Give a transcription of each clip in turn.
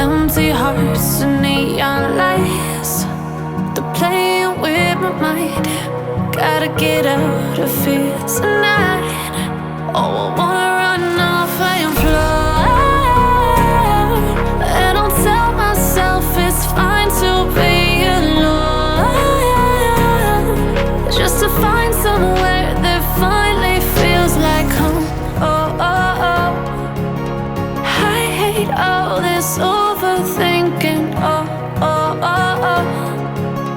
Empty hearts and neon lights, they're playing with my mind. Gotta get out of here tonight. Oh, I wanna run off and fly. And I'll tell myself it's fine to be alone, just to find somewhere that finally feels like home. Oh, oh, oh. I hate all this overthinking. Oh, oh, oh, oh.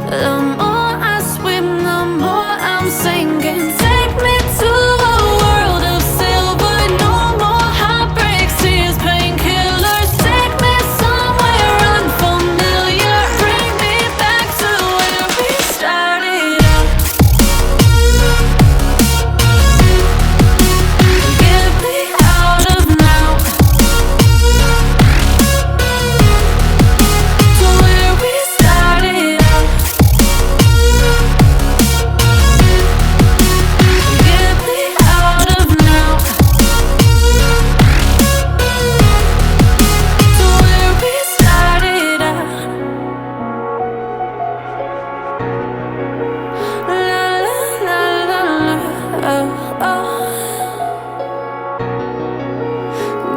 The more I swim, the more I'm sinking. Take me to a world of silver. No more heartbreaks, tears, painkillers. Take me somewhere unfamiliar. Bring me back to where we started out. Get me out of now, to where we started out. Get me out of now, to where we started out. La la la la la, oh, oh.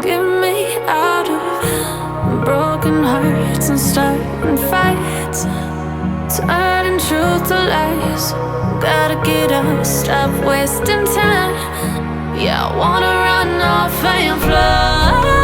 Get me out of broken hearts and starting fights, turning truth to lies. Gotta get up, stop wasting time. Yeah, I wanna run off and fly.